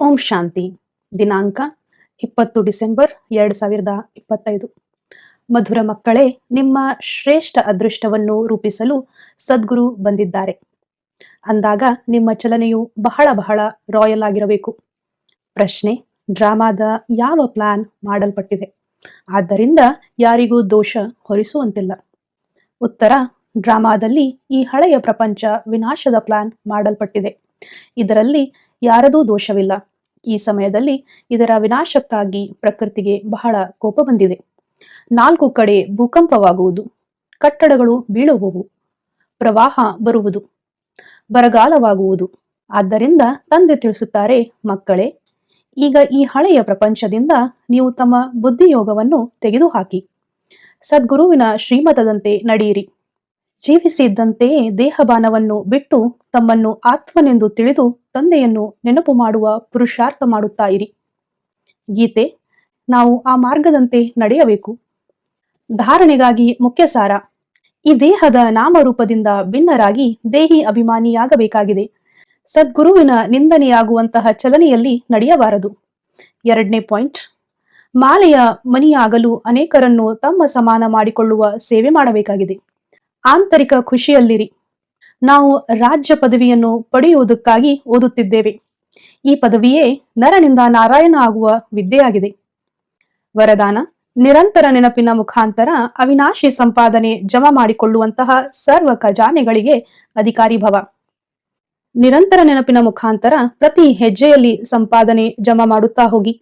ಓಂ ಶಾಂತಿ. ದಿನಾಂಕ 20 ಡಿಸೆಂಬರ್ 2025. ಮಧುರ ಮಕ್ಕಳೇ, ನಿಮ್ಮ ಶ್ರೇಷ್ಠ ಅದೃಷ್ಟವನ್ನು ರೂಪಿಸಲು ಸದ್ಗುರು ಬಂದಿದ್ದಾರೆ ಅಂದಾಗ ನಿಮ್ಮ ಚಲನೆಯು ಬಹಳ ಬಹಳ ರಾಯಲ್ ಆಗಿರಬೇಕು. ಪ್ರಶ್ನೆ: ಡ್ರಾಮಾದ ಯಾವ ಪ್ಲಾನ್ ಮಾಡಲ್ಪಟ್ಟಿದೆ? ಆದ್ದರಿಂದ ಯಾರಿಗೂ ದೋಷ ಹೊರಿಸುವಂತಿಲ್ಲ. ಉತ್ತರ: ಡ್ರಾಮಾದಲ್ಲಿ ಈ ಹಳೆಯ ಪ್ರಪಂಚ ವಿನಾಶದ ಪ್ಲಾನ್ ಮಾಡಲ್ಪಟ್ಟಿದೆ. ಇದರಲ್ಲಿ ಯಾರದೂ ದೋಷವಿಲ್ಲ. ಈ ಸಮಯದಲ್ಲಿ ಇದರ ವಿನಾಶಕ್ಕಾಗಿ ಪ್ರಕೃತಿಗೆ ಬಹಳ ಕೋಪ ಬಂದಿದೆ. 4 ಕಡೆ ಭೂಕಂಪವಾಗುವುದು, ಕಟ್ಟಡಗಳು ಬೀಳುವುವು, ಪ್ರವಾಹ ಬರುವುದು, ಬರಗಾಲವಾಗುವುದು. ಆದ್ದರಿಂದ ತಂದೆ ತಿಳಿಸುತ್ತಾರೆ, ಮಕ್ಕಳೇ, ಈಗ ಈ ಹಳೆಯ ಪ್ರಪಂಚದಿಂದ ನೀವು ತಮ್ಮ ಬುದ್ಧಿಯೋಗವನ್ನು ತೆಗೆದುಹಾಕಿ ಸದ್ಗುರುವಿನ ಶ್ರೀಮತದಂತೆ ನಡೆಯಿರಿ. ಜೀವಿಸಿದ್ದಂತೆಯೇ ದೇಹಬಾನವನ್ನು ಬಿಟ್ಟು ತಮ್ಮನ್ನು ಆತ್ಮನೆಂದು ತಿಳಿದು ತಂದೆಯನ್ನು ನೆನಪು ಮಾಡುವ ಪುರುಷಾರ್ಥ ಮಾಡುತ್ತಾ ಇರಿ. ಗೀತೆ: ನಾವು ಆ ಮಾರ್ಗದಂತೆ ನಡೆಯಬೇಕು. ಧಾರಣೆಗಾಗಿ ಮುಖ್ಯ ಸಾರ: ಈ ದೇಹದ ನಾಮರೂಪದಿಂದ ಭಿನ್ನರಾಗಿ ದೇಹಿ ಅಭಿಮಾನಿಯಾಗಬೇಕಾಗಿದೆ. ಸದ್ಗುರುವಿನ ನಿಂದನೆಯಾಗುವಂತಹ ಚಲನೆಯಲ್ಲಿ ನಡೆಯಬಾರದು. 2ನೇ ಪಾಯಿಂಟ್: ಮಾಲೆಯ ಮನಿಯಾಗಲು ಅನೇಕರನ್ನು ತಮ್ಮ ಸಮಾನ ಮಾಡಿಕೊಳ್ಳುವ ಸೇವೆ ಮಾಡಬೇಕಾಗಿದೆ. ಆಂತರಿಕ ಖುಷಿಯಲ್ಲಿರಿ. ನಾವು ರಾಜ್ಯ ಪದವಿಯನ್ನು ಪಡೆಯುವುದಕ್ಕಾಗಿ ಓದುತ್ತಿದ್ದೇವೆ. ಈ ಪದವಿಯೇ ನರನಿಂದ ನಾರಾಯಣ ಆಗುವ ವಿದ್ಯೆಯಾಗಿದೆ. ವರದಾನ: ನಿರಂತರ ನೆನಪಿನ ಮುಖಾಂತರ ಅವಿನಾಶಿ ಸಂಪಾದನೆ ಜಮಾ ಮಾಡಿಕೊಳ್ಳುವಂತಹ ಸರ್ವ ಖಜಾನೆಗಳಿಗೆ ಅಧಿಕಾರಿ ಭವ. ನಿರಂತರ ನೆನಪಿನ ಮುಖಾಂತರ ಪ್ರತಿ ಹೆಜ್ಜೆಯಲ್ಲಿ ಸಂಪಾದನೆ ಜಮಾ ಮಾಡುತ್ತಾ ಹೋಗಿ.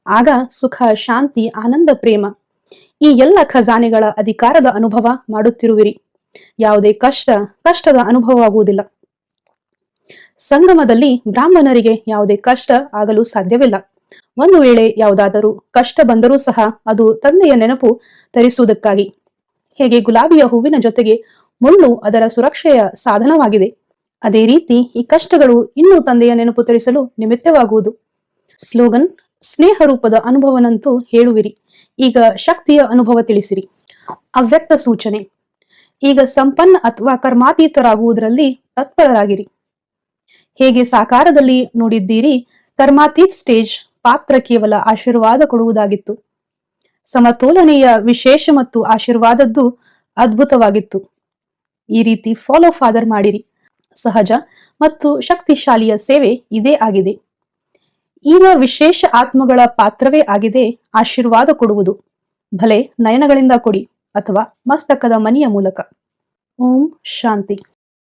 ಆಗ ಸುಖ, ಶಾಂತಿ, ಆನಂದ, ಪ್ರೇಮ ಈ ಎಲ್ಲ ಖಜಾನೆಗಳ ಅಧಿಕಾರದ ಅನುಭವ ಮಾಡುತ್ತಿರುವಿರಿ. ಯಾವುದೇ ಕಷ್ಟದ ಅನುಭವವಾಗುವುದಿಲ್ಲ. ಸಂಗಮದಲ್ಲಿ ಬ್ರಾಹ್ಮಣರಿಗೆ ಯಾವುದೇ ಕಷ್ಟ ಆಗಲು ಸಾಧ್ಯವಿಲ್ಲ. ಒಂದು ವೇಳೆ ಯಾವುದಾದರೂ ಕಷ್ಟ ಬಂದರೂ ಸಹ ಅದು ತಂದೆಯ ನೆನಪು ತರಿಸುವುದಕ್ಕಾಗಿ. ಹೇಗೆ ಗುಲಾಬಿಯ ಹೂವಿನ ಜೊತೆಗೆ ಮುಳ್ಳು ಅದರ ಸುರಕ್ಷೆಯ ಸಾಧನವಾಗಿದೆ, ಅದೇ ರೀತಿ ಈ ಕಷ್ಟಗಳು ಇನ್ನೂ ತಂದೆಯ ನೆನಪು ತರಿಸಲು ನಿಮಿತ್ತವಾಗುವುದು. ಸ್ಲೋಗನ್: ಸ್ನೇಹ ರೂಪದ ಅನುಭವನಂತೂ ಹೇಳುವಿರಿ, ಈಗ ಶಕ್ತಿಯ ಅನುಭವ ತಿಳಿಸಿರಿ. ಅವ್ಯಕ್ತ ಸೂಚನೆ: ಈಗ ಸಂಪನ್ನ ಅಥವಾ ಕರ್ಮಾತೀತರಾಗುವುದರಲ್ಲಿ ತತ್ಪರರಾಗಿರಿ. ಹೇಗೆ ಸಾಕಾರದಲ್ಲಿ ನೋಡಿದ್ದೀರಿ, ಕರ್ಮಾತೀತ್ ಸ್ಟೇಜ್ ಪಾತ್ರ ಕೇವಲ ಆಶೀರ್ವಾದ ಕೊಡುವುದಾಗಿತ್ತು. ಸಮತೋಲನೆಯ ವಿಶೇಷ ಮತ್ತು ಆಶೀರ್ವಾದದ್ದು ಅದ್ಭುತವಾಗಿತ್ತು. ಈ ರೀತಿ ಫಾಲೋ ಫಾದರ್ ಮಾಡಿರಿ. ಸಹಜ ಮತ್ತು ಶಕ್ತಿಶಾಲಿಯ ಸೇವೆ ಇದೇ ಆಗಿದೆ. ಈಗ ವಿಶೇಷ ಆತ್ಮಗಳ ಪಾತ್ರವೇ ಆಗಿದೆ ಆಶೀರ್ವಾದ ಕೊಡುವುದು. ಭಲೆ ನಯನಗಳಿಂದ ಕೊಡಿ ಅಥವಾ ಮಸ್ತಕದ ಮನಿಯ ಮೂಲಕ. ಓಂ ಶಾಂತಿ.